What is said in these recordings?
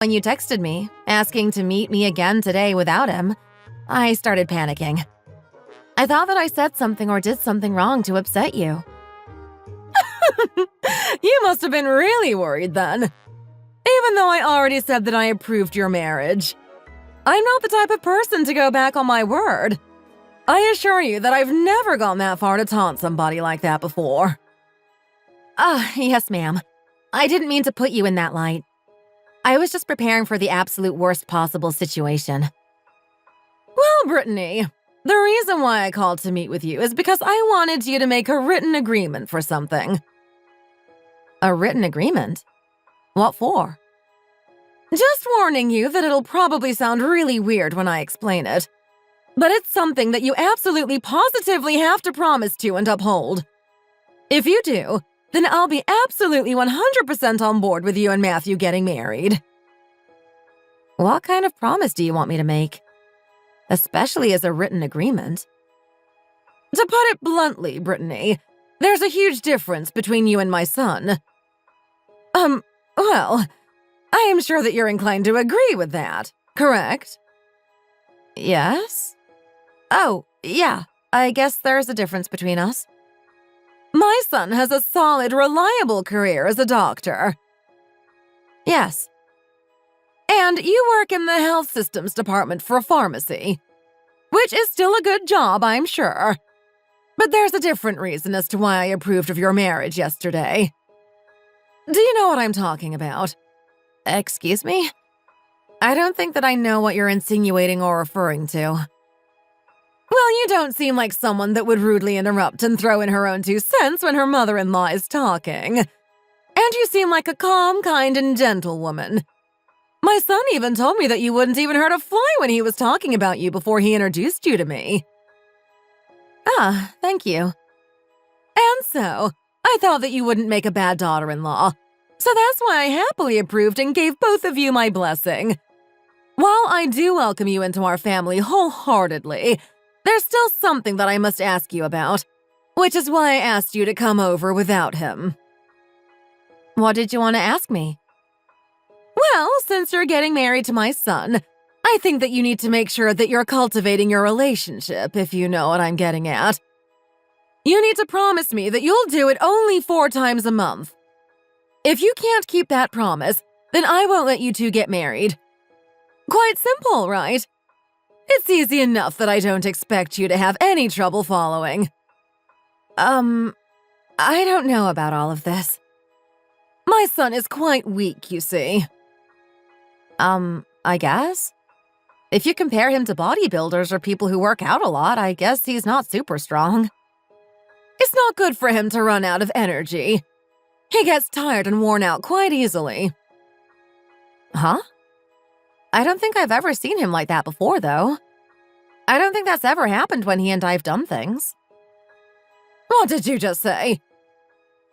When you texted me, asking to meet me again today without him, I started panicking. I thought that I said something or did something wrong to upset you. You must have been really worried then. Even though I already said that I approved your marriage. I'm not the type of person to go back on my word. I assure you that I've never gone that far to taunt somebody like that before. Yes, ma'am. I didn't mean to put you in that light. I was just preparing for the absolute worst possible situation. Well, Brittany, the reason why I called to meet with you is because I wanted you to make a written agreement for something. A written agreement? What for? Just warning you that it'll probably sound really weird when I explain it. But it's something that you absolutely positively have to promise to and uphold. If you do, then I'll be absolutely 100% on board with you and Matthew getting married. What kind of promise do you want me to make? Especially as a written agreement. To put it bluntly, Brittany, there's a huge difference between you and my son. Well, I am sure that you're inclined to agree with that, correct? Yes? Oh, yeah, I guess there's a difference between us. My son has a solid, reliable career as a doctor. Yes. And you work in the health systems department for a pharmacy, which is still a good job, I'm sure. But there's a different reason as to why I approved of your marriage yesterday. Do you know what I'm talking about? Excuse me? I don't think that I know what you're insinuating or referring to. Well, you don't seem like someone that would rudely interrupt and throw in her own 2 cents when her mother-in-law is talking. And you seem like a calm, kind, and gentle woman. My son even told me that you wouldn't even hurt a fly when he was talking about you before he introduced you to me. Thank you. And so, I thought that you wouldn't make a bad daughter-in-law. So that's why I happily approved and gave both of you my blessing. While I do welcome you into our family wholeheartedly, there's still something that I must ask you about, which is why I asked you to come over without him. What did you want to ask me? Well, since you're getting married to my son, I think that you need to make sure that you're cultivating your relationship, if you know what I'm getting at. You need to promise me that you'll do it only 4 times a month. If you can't keep that promise, then I won't let you two get married. Quite simple, right? It's easy enough that I don't expect you to have any trouble following. I don't know about all of this. My son is quite weak, you see. I guess? If you compare him to bodybuilders or people who work out a lot, I guess he's not super strong. It's not good for him to run out of energy. He gets tired and worn out quite easily. Huh? I don't think I've ever seen him like that before, though. I don't think that's ever happened when he and I've done things. What did you just say?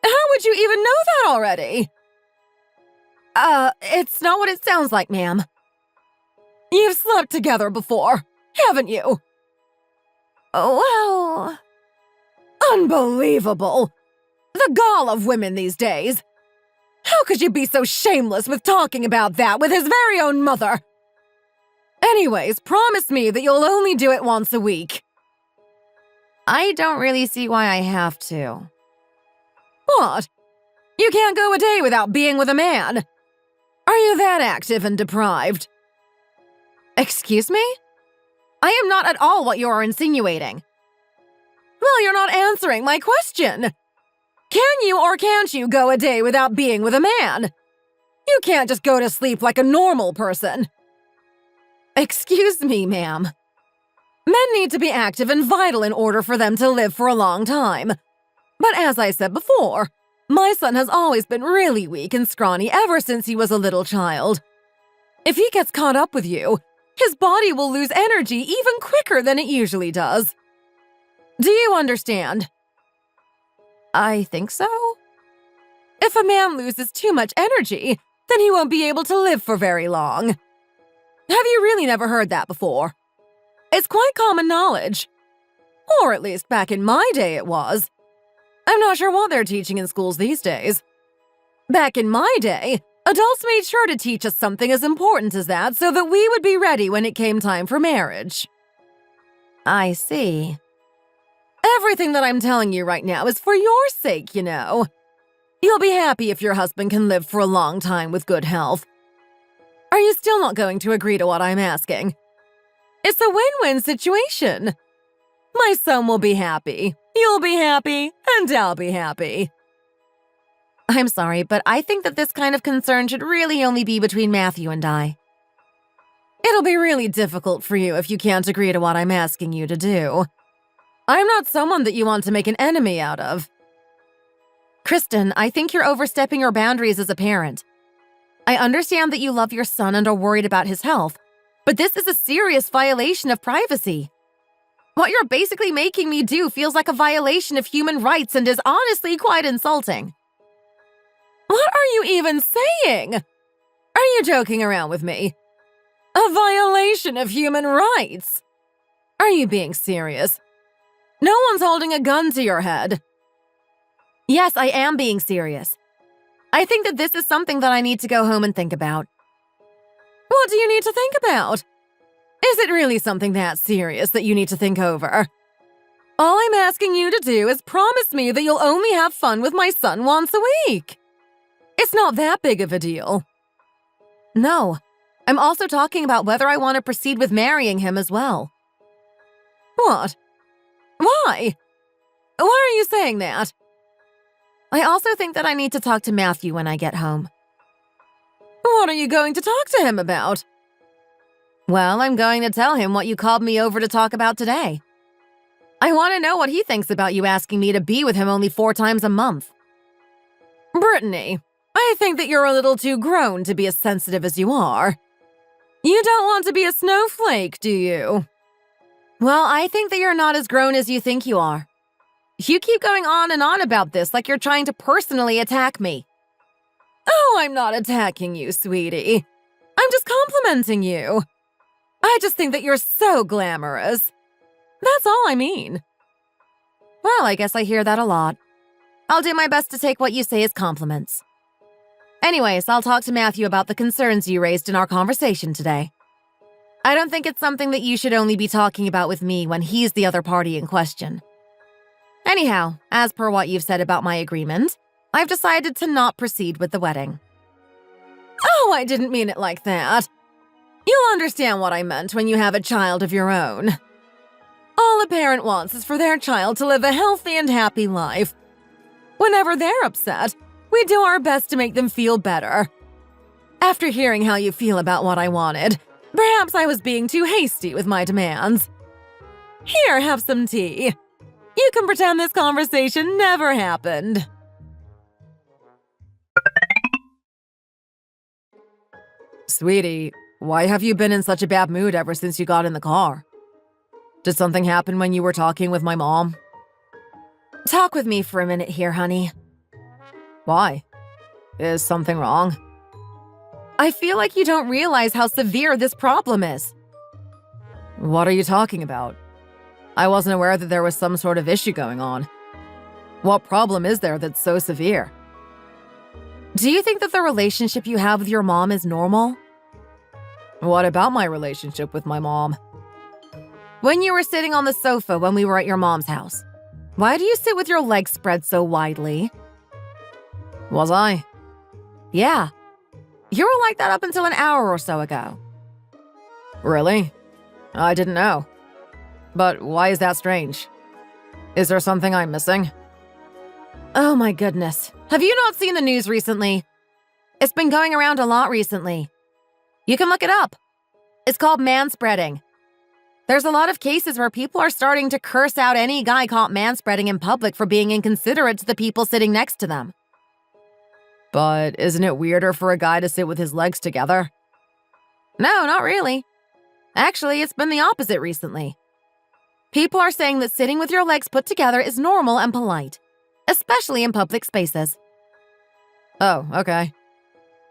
How would you even know that already? It's not what it sounds like, ma'am. You've slept together before, haven't you? Well... Unbelievable! The gall of women these days! How could you be so shameless with talking about that with his very own mother? Anyways, promise me that you'll only do it once a week. I don't really see why I have to. What? You can't go a day without being with a man. Are you that active and deprived? Excuse me? I am not at all what you are insinuating. Well, you're not answering my question. Can you or can't you go a day without being with a man? You can't just go to sleep like a normal person. Excuse me, ma'am. Men need to be active and vital in order for them to live for a long time. But as I said before, my son has always been really weak and scrawny ever since he was a little child. If he gets caught up with you, his body will lose energy even quicker than it usually does. Do you understand? I think so. If a man loses too much energy, then he won't be able to live for very long. Have you really never heard that before? It's quite common knowledge. Or at least back in my day it was. I'm not sure what they're teaching in schools these days. Back in my day, Adults made sure to teach us something as important as that so that we would be ready when it came time for marriage. I see. Everything that I'm telling you right now is for your sake, you know. You'll be happy if your husband can live for a long time with good health. Are you still not going to agree to what I'm asking? It's a win-win situation. My son will be happy, you'll be happy, and I'll be happy. I'm sorry, but I think that this kind of concern should really only be between Matthew and I. It'll be really difficult for you if you can't agree to what I'm asking you to do. I'm not someone that you want to make an enemy out of. Kristen, I think you're overstepping your boundaries as a parent. I understand that you love your son and are worried about his health, but this is a serious violation of privacy. What you're basically making me do feels like a violation of human rights and is honestly quite insulting. What are you even saying? Are you joking around with me? A violation of human rights? Are you being serious? No one's holding a gun to your head. Yes, I am being serious. I think that this is something that I need to go home and think about. What do you need to think about? Is it really something that serious that you need to think over? All I'm asking you to do is promise me that you'll only have fun with my son once a week. It's not that big of a deal. No, I'm also talking about whether I want to proceed with marrying him as well. What? Why? Why are you saying that? I also think that I need to talk to Matthew when I get home. What are you going to talk to him about? Well, I'm going to tell him what you called me over to talk about today. I want to know what he thinks about you asking me to be with him only 4 times a month. Brittany, I think that you're a little too grown to be as sensitive as you are. You don't want to be a snowflake, do you? Well, I think that you're not as grown as you think you are. You keep going on and on about this like you're trying to personally attack me. Oh, I'm not attacking you, sweetie. I'm just complimenting you. I just think that you're so glamorous. That's all I mean. Well, I guess I hear that a lot. I'll do my best to take what you say as compliments. Anyways, I'll talk to Matthew about the concerns you raised in our conversation today. I don't think it's something that you should only be talking about with me when he's the other party in question. Anyhow, as per what you've said about my agreement, I've decided to not proceed with the wedding. Oh, I didn't mean it like that. You'll understand what I meant when you have a child of your own. All a parent wants is for their child to live a healthy and happy life. Whenever they're upset, we do our best to make them feel better. After hearing how you feel about what I wanted, perhaps I was being too hasty with my demands. Here, have some tea. You can pretend this conversation never happened. Sweetie, why have you been in such a bad mood ever since you got in the car? Did something happen when you were talking with my mom? Talk with me for a minute here, honey. Why? Is something wrong? I feel like you don't realize how severe this problem is. What are you talking about? I wasn't aware that there was some sort of issue going on. What problem is there that's so severe? Do you think that the relationship you have with your mom is normal? What about my relationship with my mom? When you were sitting on the sofa when we were at your mom's house, why do you sit with your legs spread so widely? Was I? Yeah. You were like that up until an hour or so ago. Really? I didn't know. But why is that strange? Is there something I'm missing? Oh my goodness. Have you not seen the news recently? It's been going around a lot recently. You can look it up. It's called manspreading. There's a lot of cases where people are starting to curse out any guy caught manspreading in public for being inconsiderate to the people sitting next to them. But isn't it weirder for a guy to sit with his legs together? No, not really. Actually, it's been the opposite recently. People are saying that sitting with your legs put together is normal and polite, especially in public spaces. Oh, okay.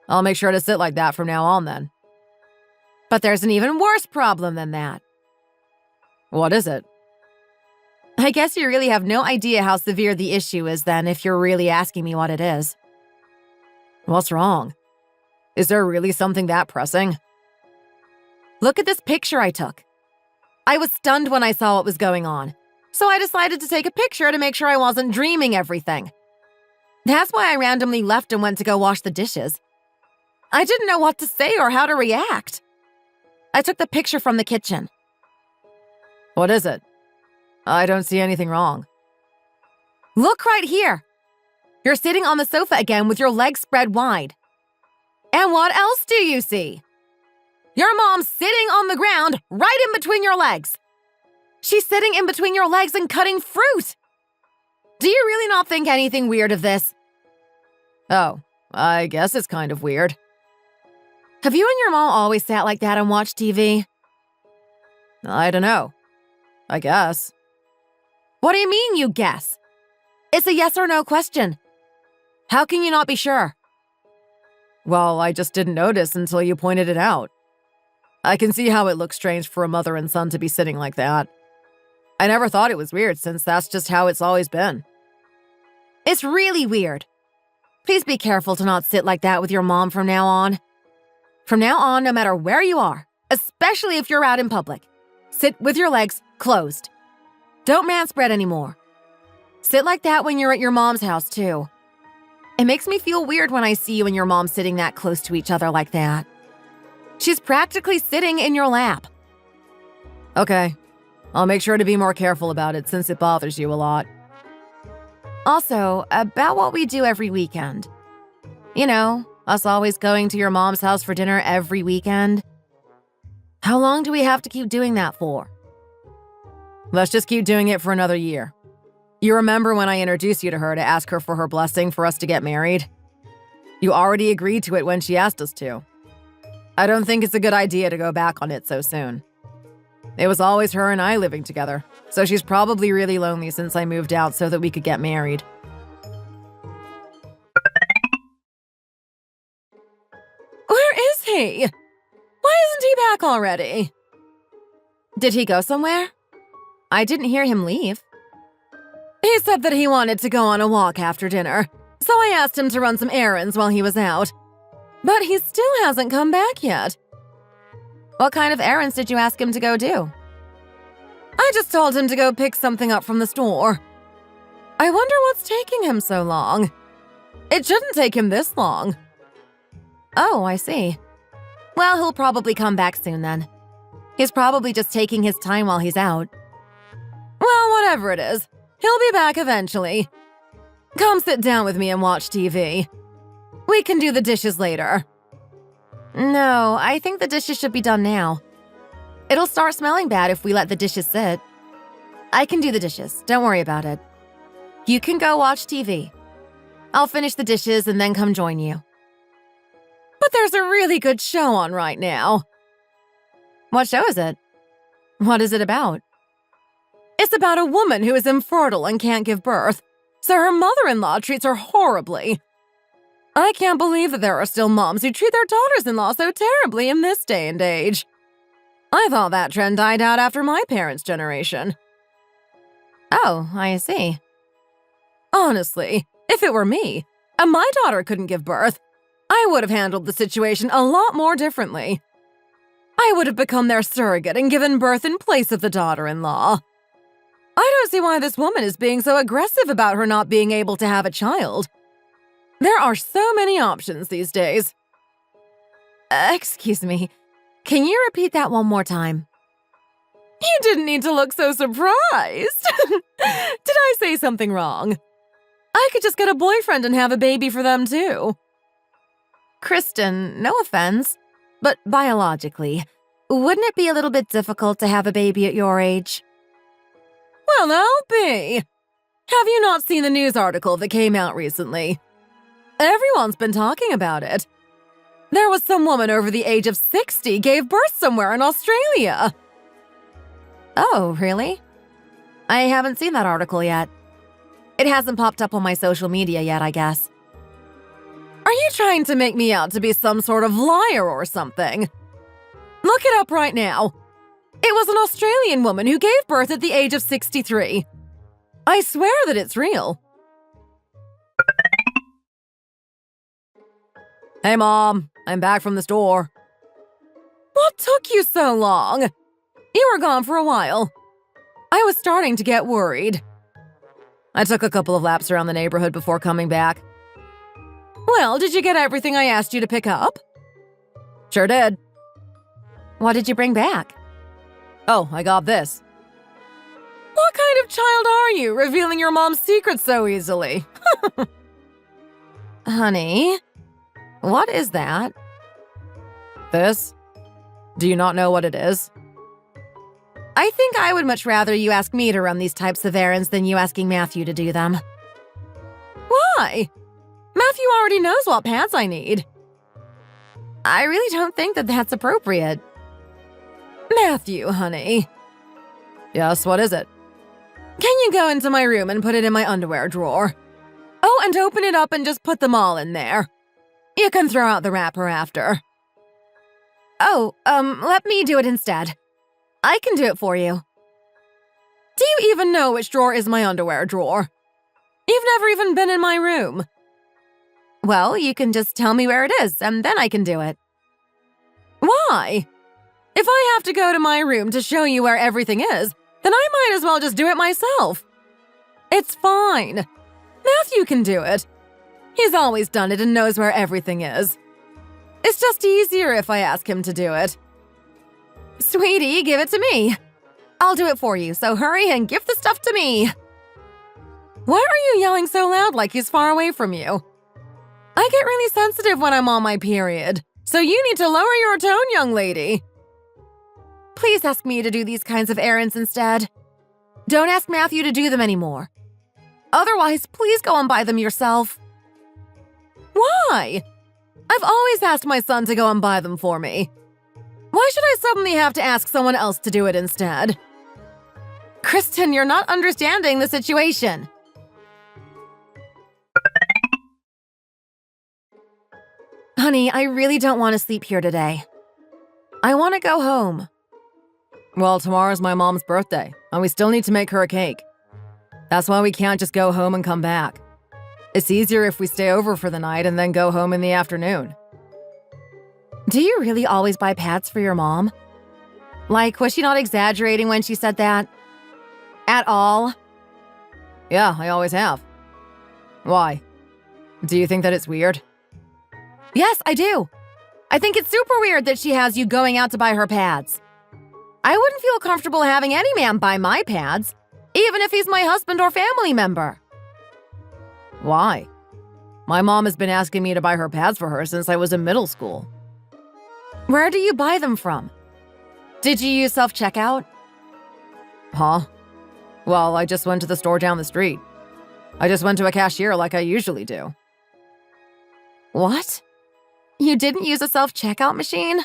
I'll make sure to sit like that from now on then. But there's an even worse problem than that. What is it? I guess you really have no idea how severe the issue is then if you're really asking me what it is. What's wrong? Is there really something that pressing? Look at this picture I took. I was stunned when I saw what was going on, so I decided to take a picture to make sure I wasn't dreaming everything. That's why I randomly left and went to go wash the dishes. I didn't know what to say or how to react. I took the picture from the kitchen. What is it? I don't see anything wrong. Look right here. You're sitting on the sofa again with your legs spread wide. And what else do you see? Your mom's sitting on the ground right in between your legs. She's sitting in between your legs and cutting fruit. Do you really not think anything weird of this? Oh, I guess it's kind of weird. Have you and your mom always sat like that and watched TV? I don't know. I guess. What do you mean, you guess? It's a yes or no question. How can you not be sure? Well, I just didn't notice until you pointed it out. I can see how it looks strange for a mother and son to be sitting like that. I never thought it was weird since that's just how it's always been. It's really weird. Please be careful to not sit like that with your mom from now on. From now on, no matter where you are, especially if you're out in public, sit with your legs closed. Don't manspread anymore. Sit like that when you're at your mom's house, too. It makes me feel weird when I see you and your mom sitting that close to each other like that. She's practically sitting in your lap. Okay, I'll make sure to be more careful about it since it bothers you a lot. Also, about what we do every weekend. You know, us always going to your mom's house for dinner every weekend. How long do we have to keep doing that for? Let's just keep doing it for another year. You remember when I introduced you to her to ask her for her blessing for us to get married? You already agreed to it when she asked us to. I don't think it's a good idea to go back on it so soon. It was always her and I living together, so she's probably really lonely since I moved out so that we could get married. Where is he? Why isn't he back already? Did he go somewhere? I didn't hear him leave. He said that he wanted to go on a walk after dinner, so I asked him to run some errands while he was out. But he still hasn't come back yet. What kind of errands did you ask him to go do? I just told him to go pick something up from the store. I wonder what's taking him so long. It shouldn't take him this long. Oh, I see. Well, he'll probably come back soon then. He's probably just taking his time while he's out. Well, whatever it is, he'll be back eventually. Come sit down with me and watch TV. We can do the dishes later. No, I think the dishes should be done now. It'll start smelling bad if we let the dishes sit. I can do the dishes, don't worry about it. You can go watch TV. I'll finish the dishes and then come join you. But there's a really good show on right now. What show is it? What is it about? It's about a woman who is infertile and can't give birth, so her mother-in-law treats her horribly. I can't believe that there are still moms who treat their daughters-in-law so terribly in this day and age. I thought that trend died out after my parents' generation. Oh, I see. Honestly, if it were me, and my daughter couldn't give birth, I would have handled the situation a lot more differently. I would have become their surrogate and given birth in place of the daughter-in-law. I don't see why this woman is being so aggressive about her not being able to have a child. There are so many options these days. Excuse me, can you repeat that one more time? You didn't need to look so surprised. Did I say something wrong? I could just get a boyfriend and have a baby for them too. Kristen, no offense, but biologically, wouldn't it be a little bit difficult to have a baby at your age? Well, I'll be. Have you not seen the news article that came out recently? Everyone's been talking about it. There was some woman over the age of 60 gave birth somewhere in Australia. Oh, really? I haven't seen that article yet. It hasn't popped up on my social media yet, I guess. Are you trying to make me out to be some sort of liar or something? Look it up right now. It was an Australian woman who gave birth at the age of 63. I swear that it's real. Hey, Mom. I'm back from the store. What took you so long? You were gone for a while. I was starting to get worried. I took a couple of laps around the neighborhood before coming back. Well, did you get everything I asked you to pick up? Sure did. What did you bring back? Oh, I got this. What kind of child are you, revealing your mom's secrets so easily? Honey, what is that? This? Do you not know what it is? I think I would much rather you ask me to run these types of errands than you asking Matthew to do them. Why? Matthew already knows what pants I need. I really don't think that that's appropriate. Matthew, honey. Yes, what is it? Can you go into my room and put it in my underwear drawer? Oh, and open it up and just put them all in there. You can throw out the wrapper after. Oh, let me do it instead. I can do it for you. Do you even know which drawer is my underwear drawer? You've never even been in my room. Well, you can just tell me where it is, and then I can do it. Why? If I have to go to my room to show you where everything is, then I might as well just do it myself. It's fine. Matthew can do it. He's always done it and knows where everything is. It's just easier if I ask him to do it. Sweetie, give it to me. I'll do it for you, so hurry and give the stuff to me. Why are you yelling so loud like he's far away from you? I get really sensitive when I'm on my period, so you need to lower your tone, young lady. Please ask me to do these kinds of errands instead. Don't ask Matthew to do them anymore. Otherwise, please go and buy them yourself. Why? I've always asked my son to go and buy them for me. Why should I suddenly have to ask someone else to do it instead? Kristen, you're not understanding the situation. Honey, I really don't want to sleep here today. I want to go home. Well, tomorrow's my mom's birthday, and we still need to make her a cake. That's why we can't just go home and come back. It's easier if we stay over for the night and then go home in the afternoon. Do you really always buy pads for your mom? Like, was she not exaggerating when she said that? At all? Yeah, I always have. Why? Do you think that it's weird? Yes, I do. I think it's super weird that she has you going out to buy her pads. I wouldn't feel comfortable having any man buy my pads, even if he's my husband or family member. Why? My mom has been asking me to buy her pads for her since I was in middle school. Where do you buy them from? Did you use self-checkout? Huh? Well, I just went to the store down the street. I just went to a cashier like I usually do. What? You didn't use a self-checkout machine?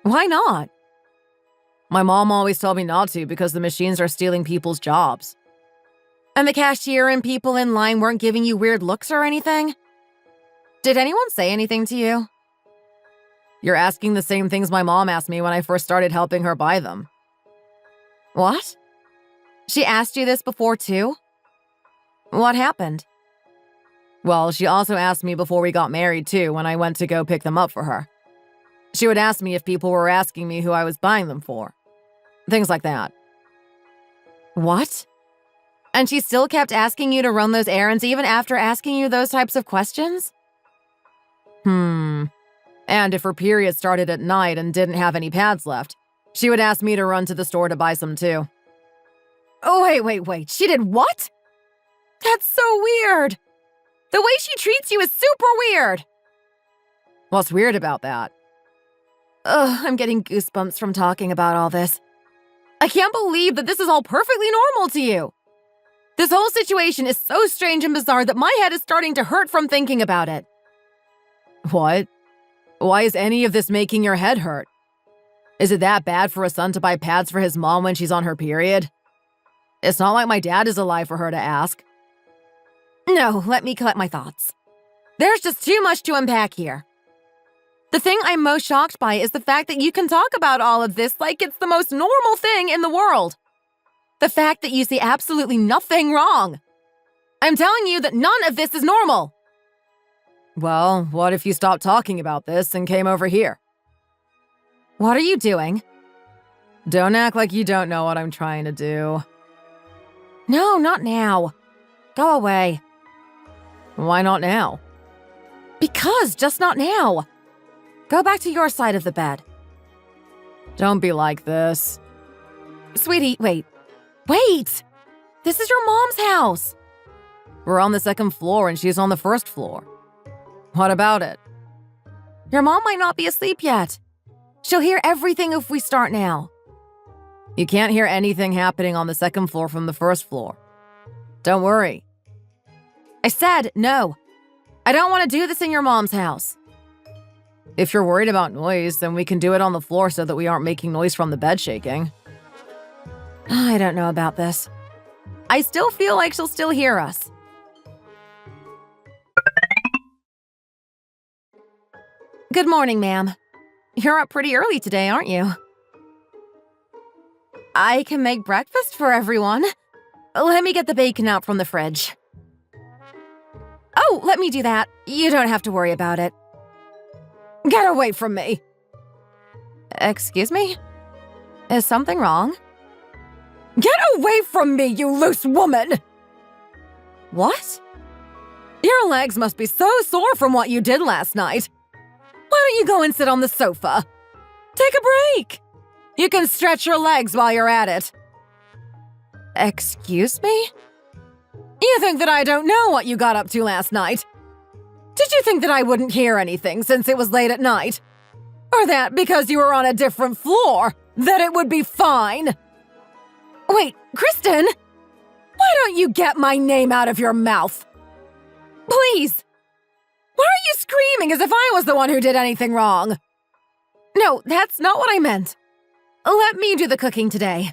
Why not? My mom always told me not to because the machines are stealing people's jobs. And the cashier and people in line weren't giving you weird looks or anything? Did anyone say anything to you? You're asking the same things my mom asked me when I first started helping her buy them. What? She asked you this before too? What happened? Well, she also asked me before we got married too when I went to go pick them up for her. She would ask me if people were asking me who I was buying them for. Things like that. What? And she still kept asking you to run those errands even after asking you those types of questions? And if her period started at night and didn't have any pads left, she would ask me to run to the store to buy some too. Oh, wait. She did what? That's so weird. The way she treats you is super weird. What's weird about that? Ugh, I'm getting goosebumps from talking about all this. I can't believe that this is all perfectly normal to you. This whole situation is so strange and bizarre that my head is starting to hurt from thinking about it. What? Why is any of this making your head hurt? Is it that bad for a son to buy pads for his mom when she's on her period? It's not like my dad is alive for her to ask. No, let me collect my thoughts. There's just too much to unpack here. The thing I'm most shocked by is the fact that you can talk about all of this like it's the most normal thing in the world. The fact that you see absolutely nothing wrong. I'm telling you that none of this is normal. Well, what if you stopped talking about this and came over here? What are you doing? Don't act like you don't know what I'm trying to do. No, not now. Go away. Why not now? Because, just not now. Go back to your side of the bed. Don't be like this. Sweetie, wait. Wait! This is your mom's house. We're on the second floor and she's on the first floor. What about it? Your mom might not be asleep yet. She'll hear everything if we start now. You can't hear anything happening on the second floor from the first floor. Don't worry. I said no. I don't want to do this in your mom's house. If you're worried about noise, then we can do it on the floor so that we aren't making noise from the bed shaking. I don't know about this. I still feel like she'll still hear us. Good morning, ma'am. You're up pretty early today, aren't you? I can make breakfast for everyone. Let me get the bacon out from the fridge. Oh, let me do that. You don't have to worry about it. Get away from me! Excuse me? Is something wrong? Get away from me, you loose woman! What? Your legs must be so sore from what you did last night. Why don't you go and sit on the sofa? Take a break! You can stretch your legs while you're at it. Excuse me? You think that I don't know what you got up to last night? Did you think that I wouldn't hear anything since it was late at night? Or that because you were on a different floor, that it would be fine? Wait, Kristen? Why don't you get my name out of your mouth? Please! Why are you screaming as if I was the one who did anything wrong? No, that's not what I meant. Let me do the cooking today.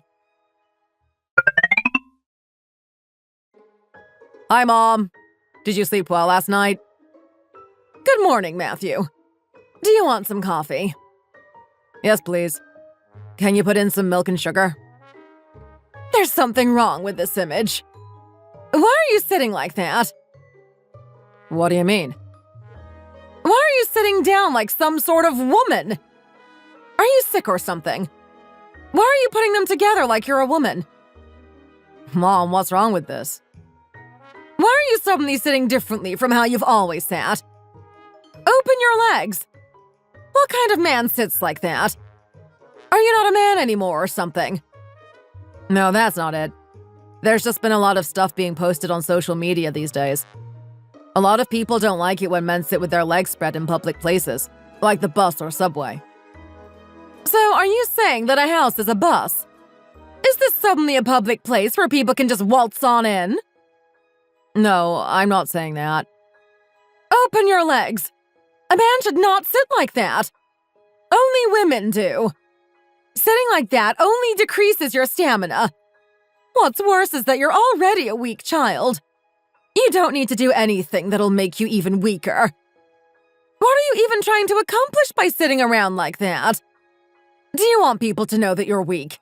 Hi, Mom. Did you sleep well last night? Good morning, Matthew. Do you want some coffee? Yes, please. Can you put in some milk and sugar? There's something wrong with this image. Why are you sitting like that? What do you mean? Why are you sitting down like some sort of woman? Are you sick or something? Why are you putting them together like you're a woman? Mom, what's wrong with this? Why are you suddenly sitting differently from how you've always sat? Open your legs. What kind of man sits like that? Are you not a man anymore or something? No, that's not it. There's just been a lot of stuff being posted on social media these days. A lot of people don't like it when men sit with their legs spread in public places, like the bus or subway. So are you saying that a house is a bus? Is this suddenly a public place where people can just waltz on in? No, I'm not saying that. Open your legs. A man should not sit like that. Only women do. Sitting like that only decreases your stamina. What's worse is that you're already a weak child. You don't need to do anything that'll make you even weaker. What are you even trying to accomplish by sitting around like that? Do you want people to know that you're weak?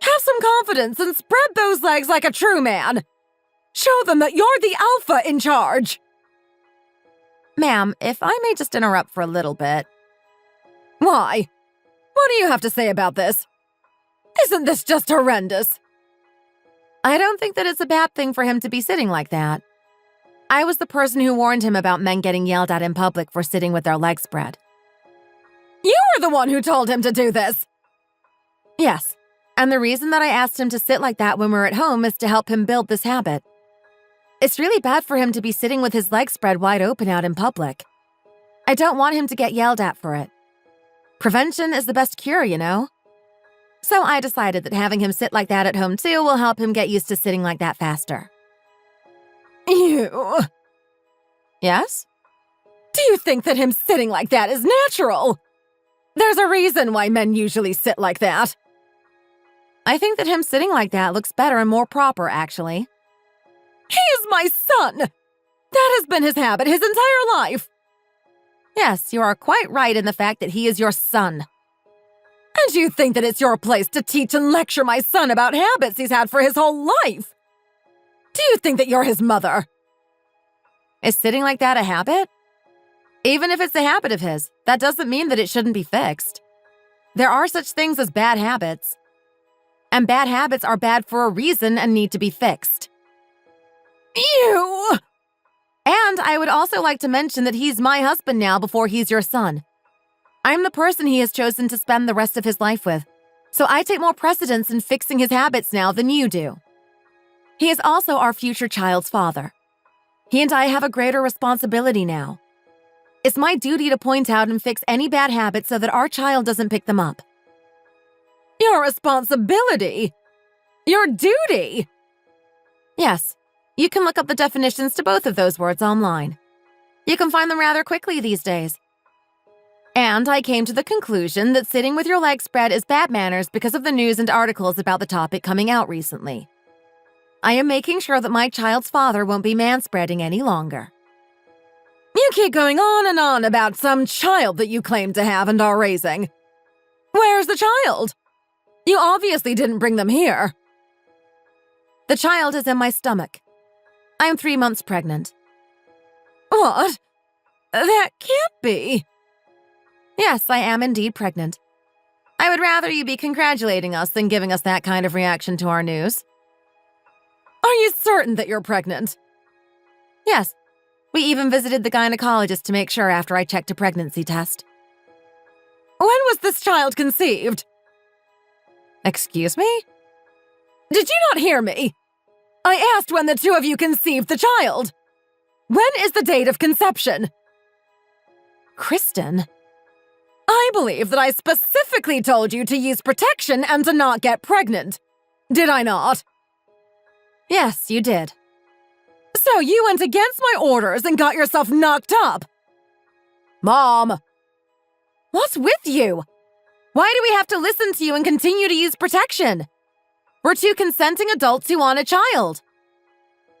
Have some confidence and spread those legs like a true man. Show them that you're the alpha in charge. Ma'am, if I may just interrupt for a little bit. Why? What do you have to say about this? Isn't this just horrendous? I don't think that it's a bad thing for him to be sitting like that. I was the person who warned him about men getting yelled at in public for sitting with their legs spread. You were the one who told him to do this! Yes, and the reason that I asked him to sit like that when we're at home is to help him build this habit. It's really bad for him to be sitting with his legs spread wide open out in public. I don't want him to get yelled at for it. Prevention is the best cure, you know? So I decided that having him sit like that at home too will help him get used to sitting like that faster. Ew. Yes? Do you think that him sitting like that is natural? There's a reason why men usually sit like that. I think that him sitting like that looks better and more proper, actually. He is my son! That has been his habit his entire life. Yes, you are quite right in the fact that he is your son. And you think that it's your place to teach and lecture my son about habits he's had for his whole life? Do you think that you're his mother? Is sitting like that a habit? Even if it's a habit of his, that doesn't mean that it shouldn't be fixed. There are such things as bad habits. And bad habits are bad for a reason and need to be fixed. Ew! And I would also like to mention that he's my husband now before he's your son. I'm the person he has chosen to spend the rest of his life with, so I take more precedence in fixing his habits now than you do. He is also our future child's father. He and I have a greater responsibility now. It's my duty to point out and fix any bad habits so that our child doesn't pick them up. Your responsibility? Your duty? Yes, you can look up the definitions to both of those words online. You can find them rather quickly these days. And I came to the conclusion that sitting with your legs spread is bad manners because of the news and articles about the topic coming out recently. I am making sure that my child's father won't be manspreading any longer. You keep going on and on about some child that you claim to have and are raising. Where's the child? You obviously didn't bring them here. The child is in my stomach. I am 3 months pregnant. What? That can't be. Yes, I am indeed pregnant. I would rather you be congratulating us than giving us that kind of reaction to our news. Are you certain that you're pregnant? Yes. We even visited the gynecologist to make sure after I checked a pregnancy test. When was this child conceived? Excuse me? Did you not hear me? I asked when the two of you conceived the child. When is the date of conception? Kristen, I believe that I specifically told you to use protection and to not get pregnant. Did I not? Yes, you did. So you went against my orders and got yourself knocked up. Mom! What's with you? Why do we have to listen to you and continue to use protection? We're two consenting adults who want a child.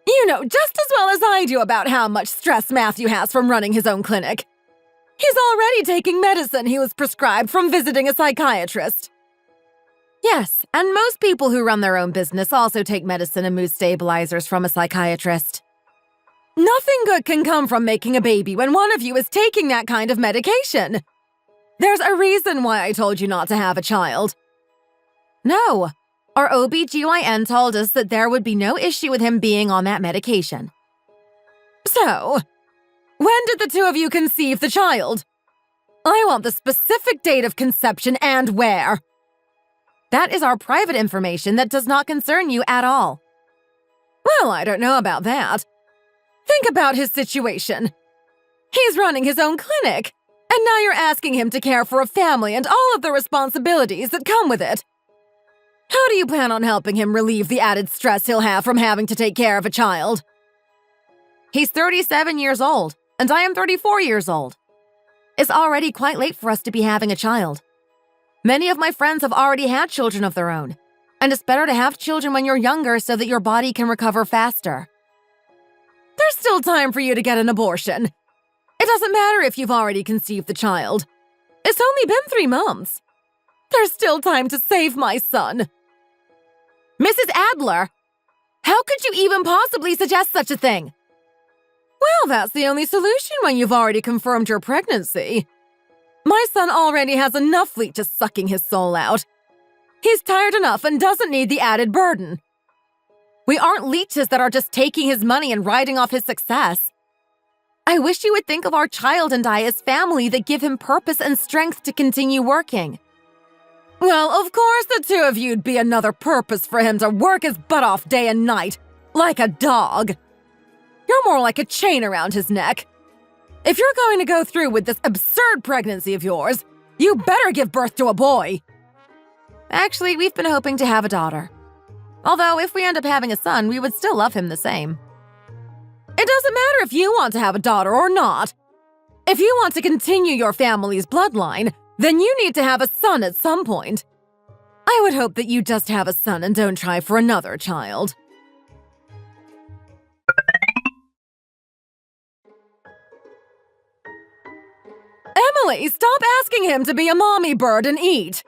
You know just as well as I do about how much stress Matthew has from running his own clinic. He's already taking medicine he was prescribed from visiting a psychiatrist. Yes, and most people who run their own business also take medicine and mood stabilizers from a psychiatrist. Nothing good can come from making a baby when one of you is taking that kind of medication. There's a reason why I told you not to have a child. No, our OB/GYN told us that there would be no issue with him being on that medication. So, when did the two of you conceive the child? I want the specific date of conception and where. That is our private information that does not concern you at all. Well, I don't know about that. Think about his situation. He's running his own clinic, and now you're asking him to care for a family and all of the responsibilities that come with it. How do you plan on helping him relieve the added stress he'll have from having to take care of a child? He's 37 years old, and I am 34 years old. It's already quite late for us to be having a child. Many of my friends have already had children of their own, and it's better to have children when you're younger so that your body can recover faster. There's still time for you to get an abortion. It doesn't matter if you've already conceived the child. It's only been 3 months. There's still time to save my son. Mrs. Adler, how could you even possibly suggest such a thing? Well, that's the only solution when you've already confirmed your pregnancy. My son already has enough leeches sucking his soul out. He's tired enough and doesn't need the added burden. We aren't leeches that are just taking his money and riding off his success. I wish you would think of our child and I as family that give him purpose and strength to continue working. Well, of course the two of you'd be another purpose for him to work his butt off day and night, like a dog. You're more like a chain around his neck. If you're going to go through with this absurd pregnancy of yours, you better give birth to a boy. Actually, we've been hoping to have a daughter. Although, if we end up having a son, we would still love him the same. It doesn't matter if you want to have a daughter or not. If you want to continue your family's bloodline, then you need to have a son at some point. I would hope that you just have a son and don't try for another child. Emily, stop asking him to be a mommy bird and eat.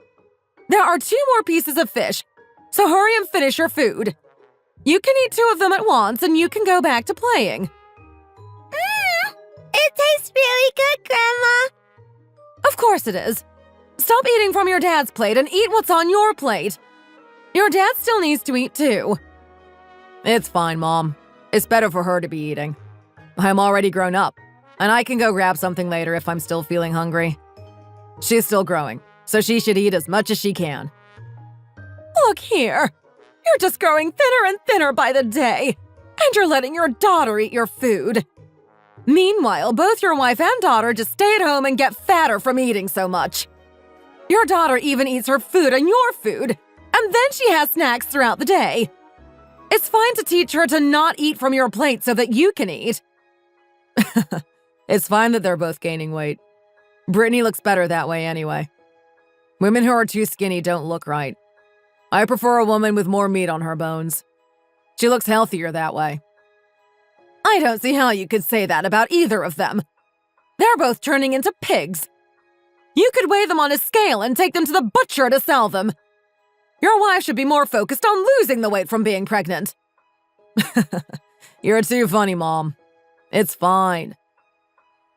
There are 2 more pieces of fish, so hurry and finish your food. You can eat 2 of them at once and you can go back to playing. It tastes really good, Grandma. Of course it is. Stop eating from your dad's plate and eat what's on your plate. Your dad still needs to eat too. It's fine, Mom. It's better for her to be eating. I'm already grown up, and I can go grab something later if I'm still feeling hungry. She's still growing, so she should eat as much as she can. Look here. You're just growing thinner and thinner by the day, and you're letting your daughter eat your food. Meanwhile, both your wife and daughter just stay at home and get fatter from eating so much. Your daughter even eats her food and your food, and then she has snacks throughout the day. It's fine to teach her to not eat from your plate so that you can eat. It's fine that they're both gaining weight. Brittany looks better that way anyway. Women who are too skinny don't look right. I prefer a woman with more meat on her bones. She looks healthier that way. I don't see how you could say that about either of them. They're both turning into pigs. You could weigh them on a scale and take them to the butcher to sell them. Your wife should be more focused on losing the weight from being pregnant. You're too funny, Mom. It's fine.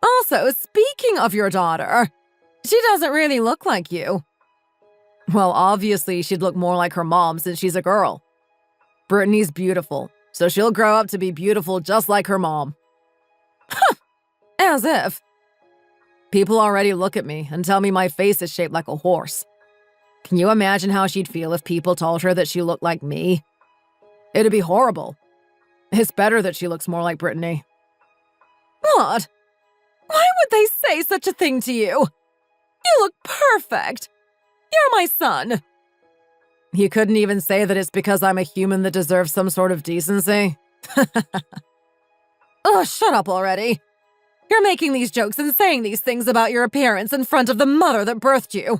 Also, speaking of your daughter, she doesn't really look like you. Well, obviously, she'd look more like her mom since she's a girl. Brittany's beautiful, so she'll grow up to be beautiful just like her mom. As if. People already look at me and tell me my face is shaped like a horse. Can you imagine how she'd feel if people told her that she looked like me? It'd be horrible. It's better that she looks more like Brittany. What? Why would they say such a thing to you? You look perfect. You're my son. You couldn't even say that it's because I'm a human that deserves some sort of decency? Oh, shut up already. You're making these jokes and saying these things about your appearance in front of the mother that birthed you.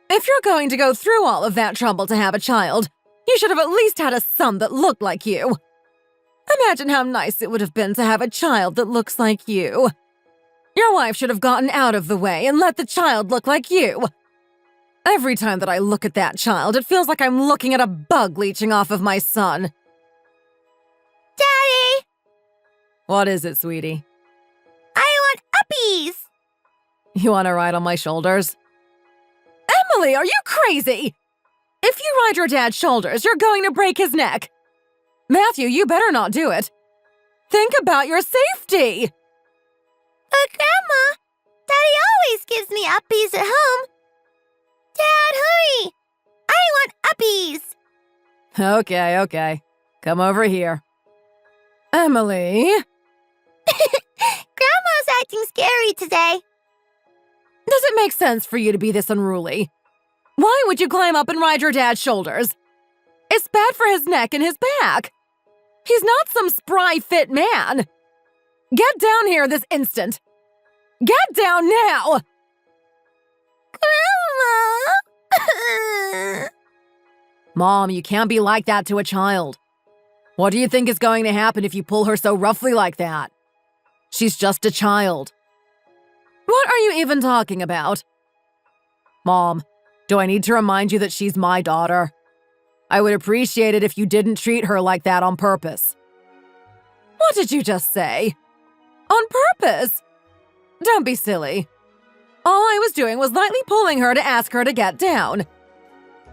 If you're going to go through all of that trouble to have a child, you should have at least had a son that looked like you. Imagine how nice it would have been to have a child that looks like you. Your wife should have gotten out of the way and let the child look like you. Every time that I look at that child, it feels like I'm looking at a bug leeching off of my son. Daddy! What is it, sweetie? I want uppies! You want to ride on my shoulders? Emily, are you crazy? If you ride your dad's shoulders, you're going to break his neck. Matthew, you better not do it. Think about your safety. But Grandma, Daddy always gives me uppies at home. Dad, hurry! I want uppies! Okay. Come over here. Emily? Grandma's acting scary today. Does it make sense for you to be this unruly? Why would you climb up and ride your dad's shoulders? It's bad for his neck and his back. He's not some spry, fit man. Get down here this instant. Get down now! Grandma! Mom, you can't be like that to a child. What do you think is going to happen if you pull her so roughly like that? She's just a child. What are you even talking about? Mom, do I need to remind you that she's my daughter? I would appreciate it if you didn't treat her like that on purpose. What did you just say? On purpose? Don't be silly. All I was doing was lightly pulling her to ask her to get down.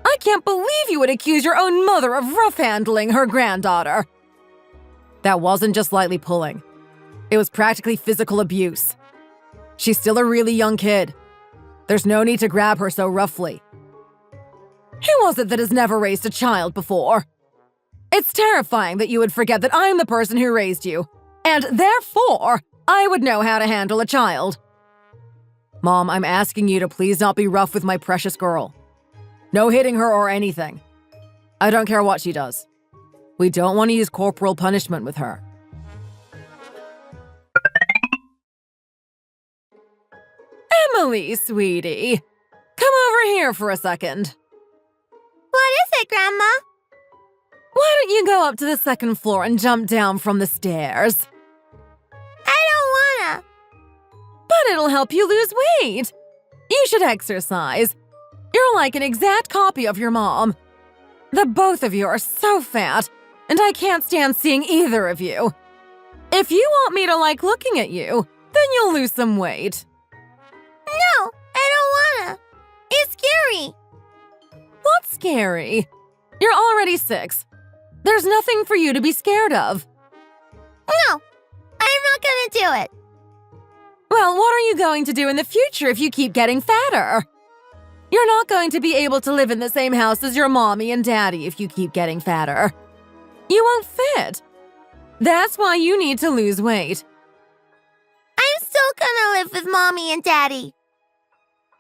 I can't believe you would accuse your own mother of rough-handling her granddaughter. That wasn't just lightly pulling. It was practically physical abuse. She's still a really young kid. There's no need to grab her so roughly. Who was it that has never raised a child before? It's terrifying that you would forget that I'm the person who raised you, and therefore, I would know how to handle a child. Mom, I'm asking you to please not be rough with my precious girl. No hitting her or anything. I don't care what she does. We don't want to use corporal punishment with her. Emily, sweetie. Come over here for a second. What is it, Grandma? Why don't you go up to the second floor and jump down from the stairs? I don't wanna. But it'll help you lose weight. You should exercise. You're like an exact copy of your mom. The both of you are so fat, and I can't stand seeing either of you. If you want me to like looking at you, Then you'll lose some weight. No, I don't wanna. It's scary. What's scary? You're already 6. There's nothing for you to be scared of. No, I'm not gonna do it. Well, what are you going to do in the future if you keep getting fatter? You're not going to be able to live in the same house as your mommy and daddy if you keep getting fatter. You won't fit. That's why you need to lose weight. I'm still gonna live with Mommy and Daddy.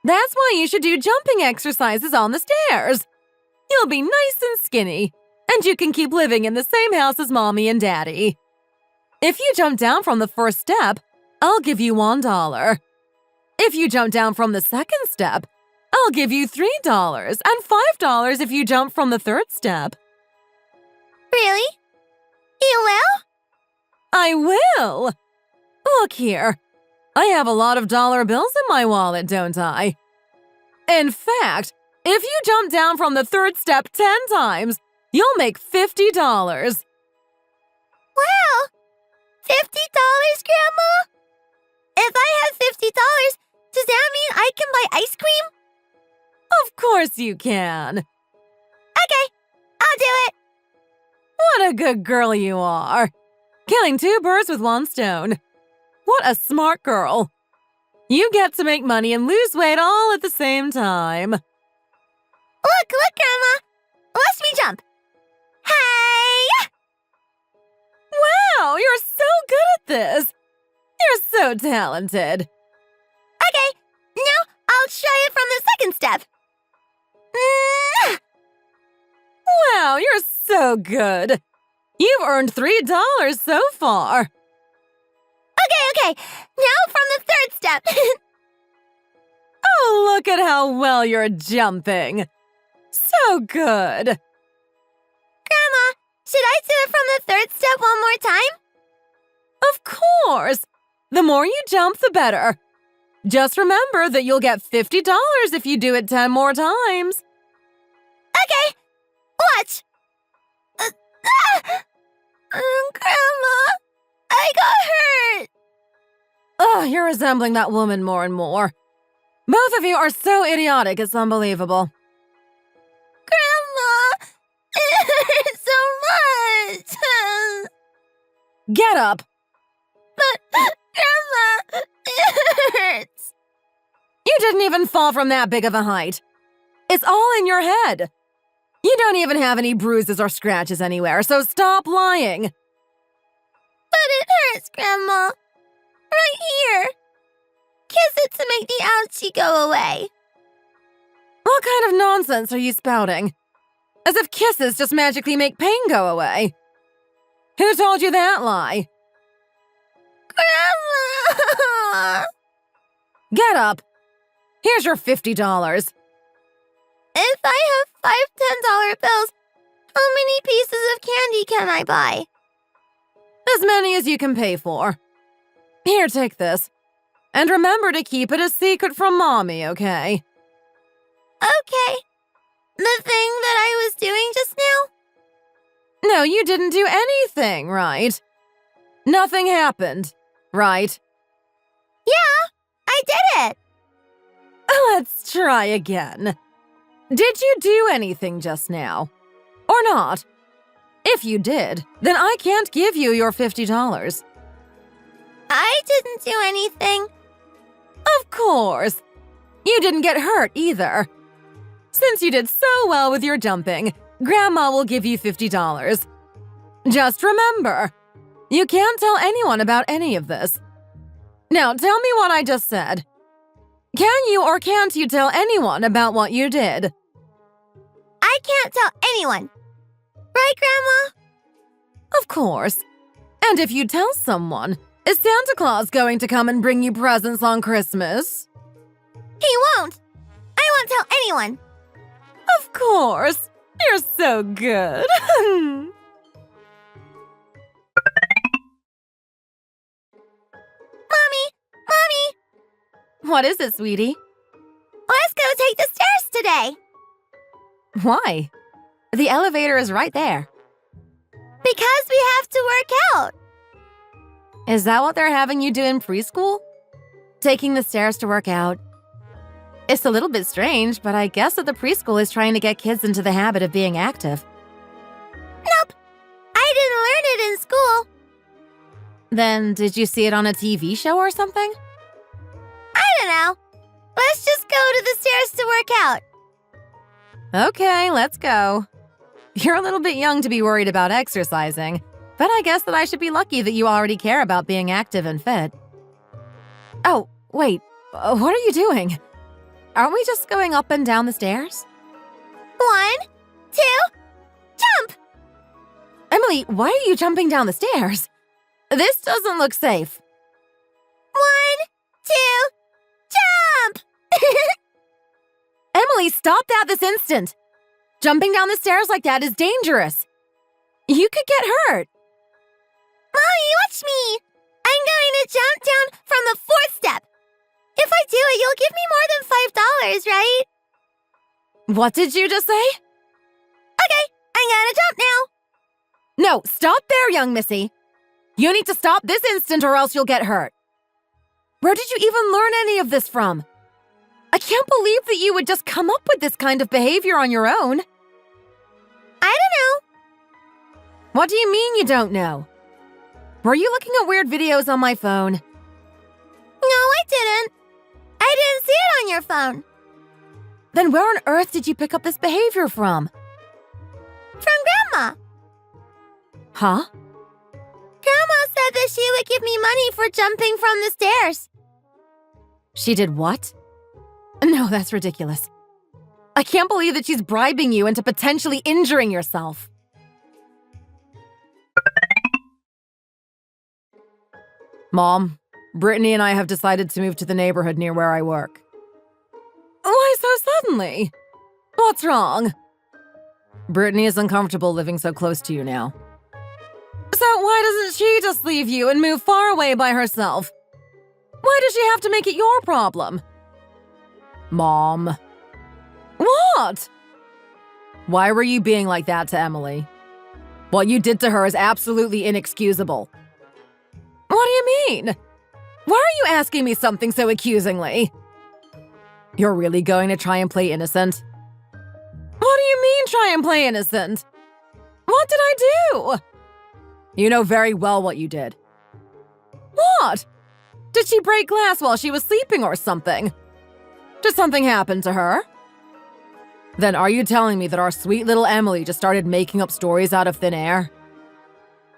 That's why you should do jumping exercises on the stairs. You'll be nice and skinny, and you can keep living in the same house as Mommy and Daddy. If you jump down from the first step, I'll give you $1. If you jump down from the second step, I'll give you $3 and $5 if you jump from the third step. Really? You will? I will! Look here. I have a lot of dollar bills in my wallet, don't I? In fact, if you jump down from the third step 10 times, you'll make $50. Wow! $50, Grandma? If I have $50, does that mean I can buy ice cream? Of course you can. Okay, I'll do it. What a good girl you are. Killing 2 birds with 1 stone. What a smart girl. You get to make money and lose weight all at the same time. Look, Grandma. Watch me jump. Hey! Wow, you're so good at this. You're so talented. Okay, now I'll try it from the second step. Wow, you're so good. You've earned $3 so far. Okay, now from the third step. Oh, look at how well you're jumping. So good. Grandma, should I do it from the third step one more time? Of course. The more you jump, the better. Just remember that you'll get $50 if you do it 10 more times. Okay, watch. Grandma, I got hurt. Oh, you're resembling that woman more and more. Both of you are so idiotic, it's unbelievable. Grandma, it hurts so much. Get up. But, Grandma, it hurts. You didn't even fall from that big of a height. It's all in your head. You don't even have any bruises or scratches anywhere, so stop lying. But it hurts, Grandma. Right here. Kiss it to make the ouchie go away. What kind of nonsense are you spouting? As if kisses just magically make pain go away. Who told you that lie? Grandma! Get up. Here's your $50. If I have 5 $10 bills, how many pieces of candy can I buy? As many as you can pay for. Here, take this. And remember to keep it a secret from Mommy, okay? Okay. The thing that I was doing just now? No, you didn't do anything, right? Nothing happened, right? Yeah, I did it. Let's try again. Did you do anything just now? Or not? If you did, then I can't give you your $50. I didn't do anything. Of course. You didn't get hurt either. Since you did so well with your jumping, Grandma will give you $50. Just remember, you can't tell anyone about any of this. Now, tell me what I just said. Can you or can't you tell anyone about what you did? I can't tell anyone. Right, Grandma? Of course. And if you tell someone, is Santa Claus going to come and bring you presents on Christmas? He won't. I won't tell anyone. Of course. You're so good. Mommy! What is it, sweetie? Let's go take the stairs today. Why? The elevator is right there. Because we have to work out. Is that what they're having you do in preschool? taking the stairs to work out. It's a little bit strange, but I guess that the preschool is trying to get kids into the habit of being active. Nope. I didn't learn it in school. Then did you see it on a TV show or something? I don't know. Let's just go to the stairs to work out. Okay, let's go. You're a little bit young to be worried about exercising, but I guess that I should be lucky that you already care about being active and fit. Oh, wait. What are you doing? Aren't we just going up and down the stairs? 1, 2, jump! Emily, why are you jumping down the stairs? This doesn't look safe. 1, 2, jump! Emily, stop that this instant! Jumping down the stairs like that is dangerous. You could get hurt. Mommy, watch me! I'm going to jump down from the 4th step. If I do it, you'll give me more than $5, right? What did you just say? Okay, I'm gonna jump now. No, stop there, young missy. You need to stop this instant or else you'll get hurt. Where did you even learn any of this from? I can't believe that you would just come up with this kind of behavior on your own. I don't know. What do you mean you don't know? Were you looking at weird videos on my phone? No, I didn't. I didn't see it on your phone. Then where on earth did you pick up this behavior from? From Grandma. Huh? Grandma said that she would give me money for jumping from the stairs. She did what? No, that's ridiculous. I can't believe that she's bribing you into potentially injuring yourself. Mom, Brittany and I have decided to move to the neighborhood near where I work. Why so suddenly? What's wrong? Brittany is uncomfortable living so close to you now. So why doesn't she just leave you and move far away by herself? Why does she have to make it your problem? Mom. What? Why were you being like that to Emily? What you did to her is absolutely inexcusable. What do you mean? Why are you asking me something so accusingly? You're really going to try and play innocent? What do you mean try and play innocent? What did I do? You know very well what you did. What? Did she break glass while she was sleeping or something? Did something happen to her? Then are you telling me that our sweet little Emily just started making up stories out of thin air?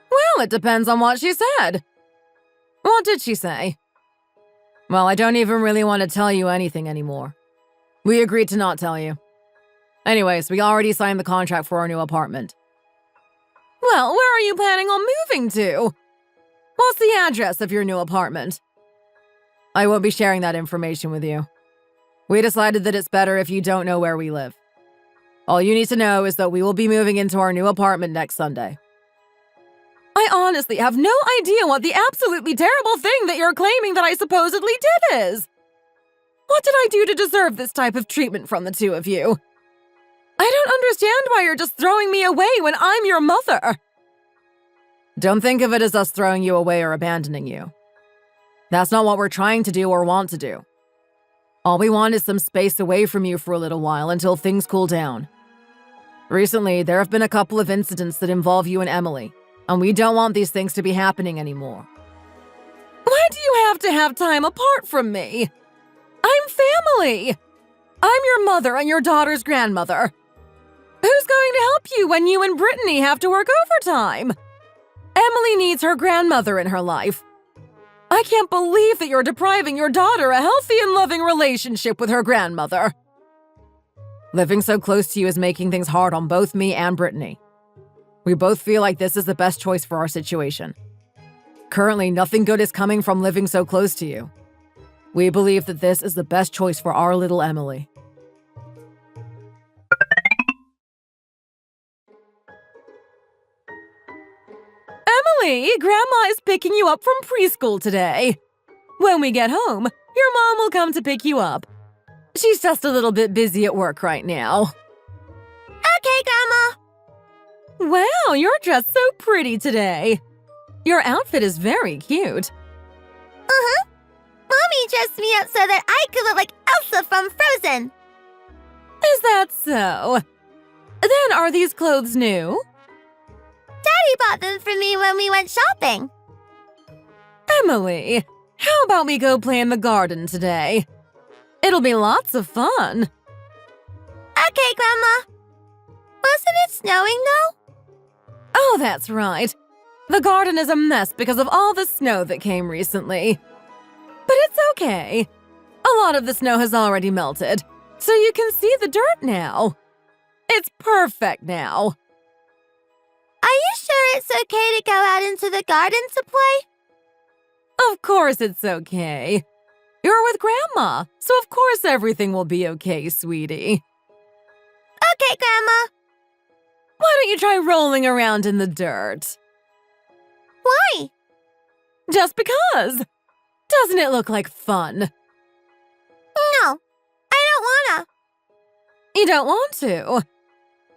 Well, it depends on what she said. What did she say? Well, I don't even really want to tell you anything anymore. We agreed to not tell you. Anyways, we already signed the contract for our new apartment. Well, where are you planning on moving to? What's the address of your new apartment? I won't be sharing that information with you. We decided that it's better if you don't know where we live. All you need to know is that we will be moving into our new apartment next Sunday. I honestly have no idea what the absolutely terrible thing that you're claiming that I supposedly did is. What did I do to deserve this type of treatment from the two of you? I don't understand why you're just throwing me away when I'm your mother. Don't think of it as us throwing you away or abandoning you. That's not what we're trying to do or want to do. All we want is some space away from you for a little while until things cool down. Recently, there have been a couple of incidents that involve you and Emily, and we don't want these things to be happening anymore. Why do you have to have time apart from me? I'm family. I'm your mother and your daughter's grandmother. Who's going to help you when you and Brittany have to work overtime? Emily needs her grandmother in her life. I can't believe that you're depriving your daughter a healthy and loving relationship with her grandmother. Living so close to you is making things hard on both me and Brittany. We both feel like this is the best choice for our situation. Currently, nothing good is coming from living so close to you. We believe that this is the best choice for our little Emily. Emily, Grandma is picking you up from preschool today. When we get home, your mom will come to pick you up. She's just a little bit busy at work right now. Okay, Grandma. Wow, you're dressed so pretty today. Your outfit is very cute. Uh-huh. Mommy, Mommy dressed me up so that I could look like Elsa from Frozen. Is that so? Then are these clothes new? Daddy bought them for me when we went shopping. Emily, how about we go play in the garden today? It'll be lots of fun. Okay, Grandma. Wasn't it snowing, though? Oh, that's right. The garden is a mess because of all the snow that came recently. But it's okay. A lot of the snow has already melted, so you can see the dirt now. It's perfect now. Are you sure it's okay to go out into the garden to play? Of course it's okay. You're with Grandma, so of course everything will be okay, sweetie. Okay, Grandma. Why don't you try rolling around in the dirt? Why? Just because. Doesn't it look like fun? No, I don't wanna. You don't want to?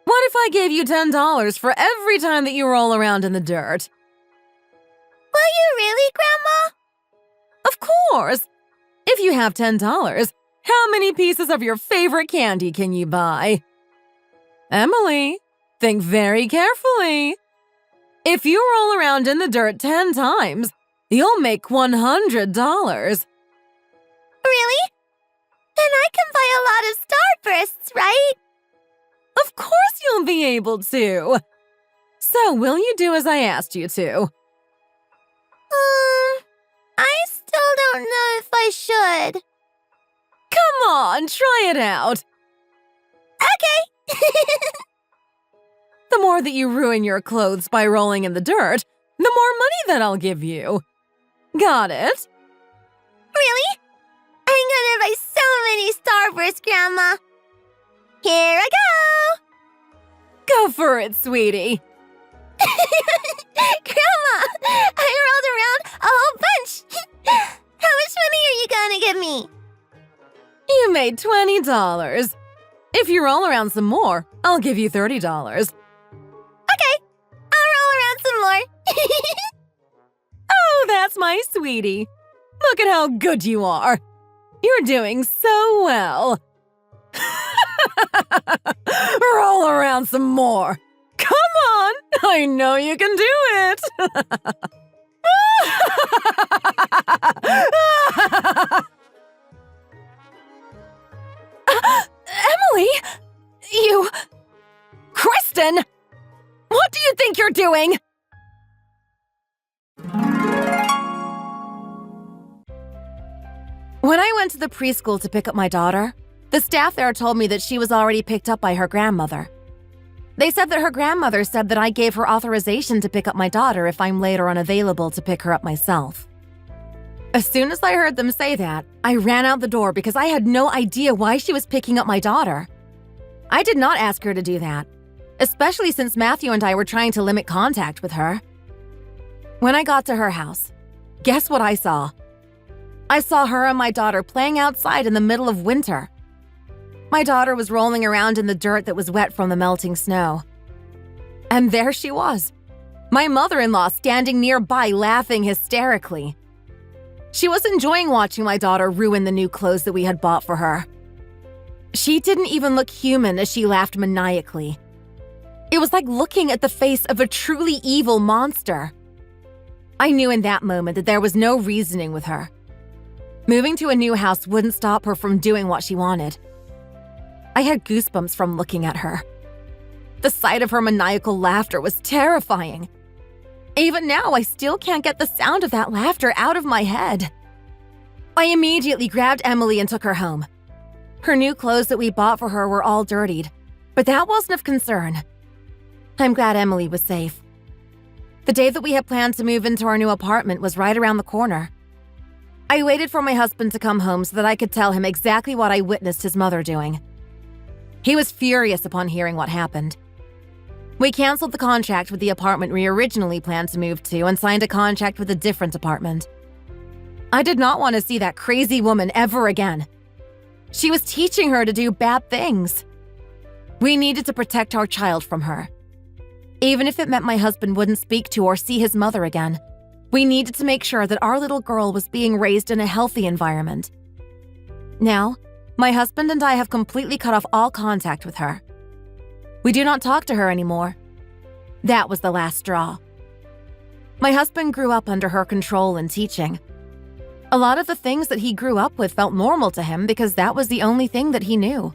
What if I gave you $10 for every time that you roll around in the dirt? Will you really, Grandma? Of course. If you have $10, how many pieces of your favorite candy can you buy? Emily, think very carefully. If you roll around in the dirt 10 times, you'll make $100. Really? Then I can buy a lot of starbursts, right? Of course you'll be able to. So will you do as I asked you to? I still don't know if I should. Come on, try it out. Okay. The more that you ruin your clothes by rolling in the dirt, the more money that I'll give you. Got it? Really? I'm gonna buy so many starbursts, Grandma. Here I Go for it, sweetie. go! Grandma, I rolled around a whole bunch. How much money are you gonna give me? You made $20. If you roll around some more, I'll give you $30. Okay, I'll roll around some more. Oh, that's my sweetie. Look at how good you are. You're doing so well. Roll around some more. Come on, I know you can do it. Emily, Kristen, what do you think you're doing? When I went to the preschool to pick up my daughter, the staff there told me that she was already picked up by her grandmother. They said that her grandmother said that I gave her authorization to pick up my daughter if I'm late or unavailable to pick her up myself. As soon as I heard them say that, I ran out the door because I had no idea why she was picking up my daughter. I did not ask her to do that, especially since Matthew and I were trying to limit contact with her. When I got to her house, guess what I saw? I saw her and my daughter playing outside in the middle of winter. My daughter was rolling around in the dirt that was wet from the melting snow. And there she was, my mother-in-law standing nearby laughing hysterically. She was enjoying watching my daughter ruin the new clothes that we had bought for her. She didn't even look human as she laughed maniacally. It was like looking at the face of a truly evil monster. I knew in that moment that there was no reasoning with her. Moving to a new house wouldn't stop her from doing what she wanted. I had goosebumps from looking at her. The sight of her maniacal laughter was terrifying. Even now, I still can't get the sound of that laughter out of my head. I immediately grabbed Emily and took her home. Her new clothes that we bought for her were all dirtied, but that wasn't of concern. I'm glad Emily was safe. The day that we had planned to move into our new apartment was right around the corner. I waited for my husband to come home so that I could tell him exactly what I witnessed his mother doing. He was furious upon hearing what happened. We canceled the contract with the apartment we originally planned to move to and signed a contract with a different apartment. I did not want to see that crazy woman ever again. She was teaching her to do bad things. We needed to protect our child from her. Even if it meant my husband wouldn't speak to or see his mother again, We needed to make sure that our little girl was being raised in a healthy environment. Now, my husband and I have completely cut off all contact with her. We do not talk to her anymore. That was the last straw. My husband grew up under her control and teaching. A lot of the things that he grew up with felt normal to him because that was the only thing that he knew.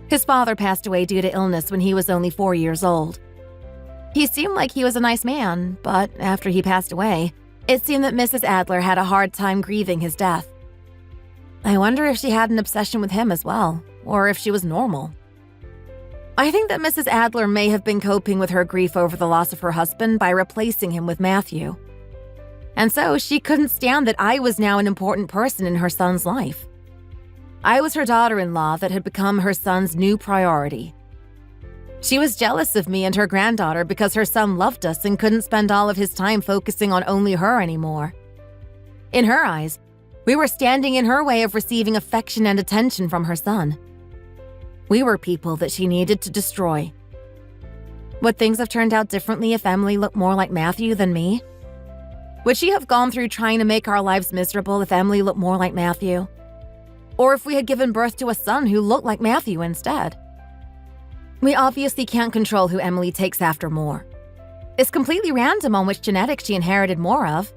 His father passed away due to illness when he was only 4 years old. He seemed like he was a nice man, but after he passed away, it seemed that Mrs. Adler had a hard time grieving his death. I wonder if she had an obsession with him as well, or if she was normal. I think that Mrs. Adler may have been coping with her grief over the loss of her husband by replacing him with Matthew. And so she couldn't stand that I was now an important person in her son's life. I was her daughter-in-law that had become her son's new priority. She was jealous of me and her granddaughter because her son loved us and couldn't spend all of his time focusing on only her anymore. In her eyes, we were standing in her way of receiving affection and attention from her son. We were people that she needed to destroy. Would things have turned out differently if Emily looked more like Matthew than me? Would she have gone through trying to make our lives miserable if Emily looked more like Matthew? Or if we had given birth to a son who looked like Matthew instead? We obviously can't control who Emily takes after more. It's completely random on which genetics she inherited more of.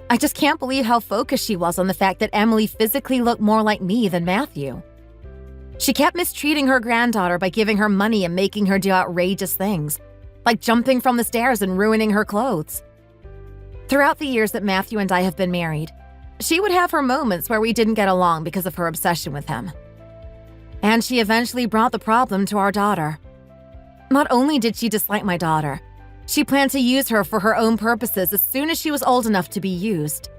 I just can't believe how focused she was on the fact that Emily physically looked more like me than Matthew. She kept mistreating her granddaughter by giving her money and making her do outrageous things, like jumping from the stairs and ruining her clothes. Throughout the years that Matthew and I have been married, she would have her moments where we didn't get along because of her obsession with him. And she eventually brought the problem to our daughter. Not only did she dislike my daughter, she planned to use her for her own purposes as soon as she was old enough to be used.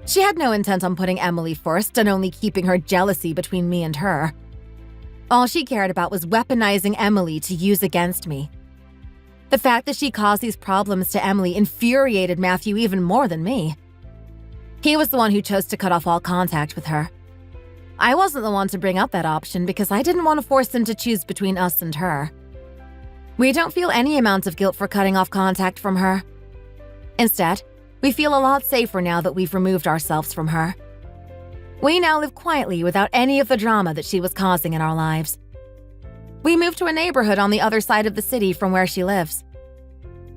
She had no intent on putting Emily first and only keeping her jealousy between me and her. All she cared about was weaponizing Emily to use against me. The fact that she caused these problems to Emily infuriated Matthew even more than me. He was the one who chose to cut off all contact with her. I wasn't the one to bring up that option because I didn't want to force him to choose between us and her. We don't feel any amount of guilt for cutting off contact from her. Instead, we feel a lot safer now that we've removed ourselves from her. We now live quietly without any of the drama that she was causing in our lives. We moved to a neighborhood on the other side of the city from where she lives.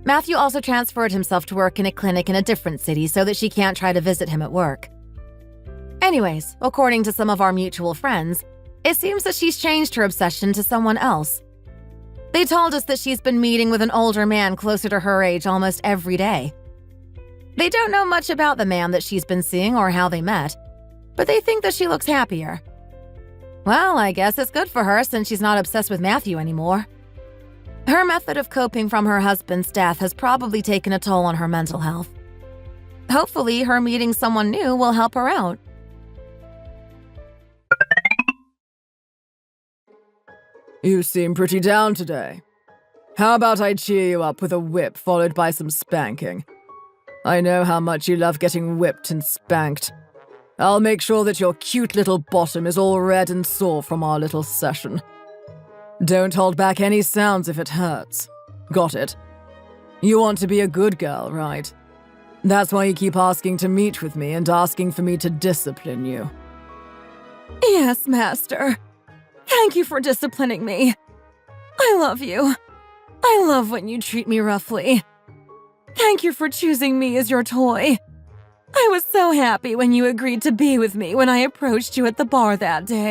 Matthew also transferred himself to work in a clinic in a different city so that she can't try to visit him at work. Anyways, according to some of our mutual friends, it seems that she's changed her obsession to someone else. They told us that she's been meeting with an older man closer to her age almost every day. They don't know much about the man that she's been seeing or how they met, but they think that she looks happier. Well, I guess it's good for her since she's not obsessed with Matthew anymore. Her method of coping from her husband's death has probably taken a toll on her mental health. Hopefully, her meeting someone new will help her out. You seem pretty down today. How about I cheer you up with a whip followed by some spanking? I know how much you love getting whipped and spanked. I'll make sure that your cute little bottom is all red and sore from our little session. Don't hold back any sounds if it hurts. Got it? You want to be a good girl, right? That's why you keep asking to meet with me and asking for me to discipline you. Yes, Master. Thank you for disciplining me. I love you. I love when you treat me roughly. Thank you for choosing me as your toy. I was so happy when you agreed to be with me when I approached you at the bar that day.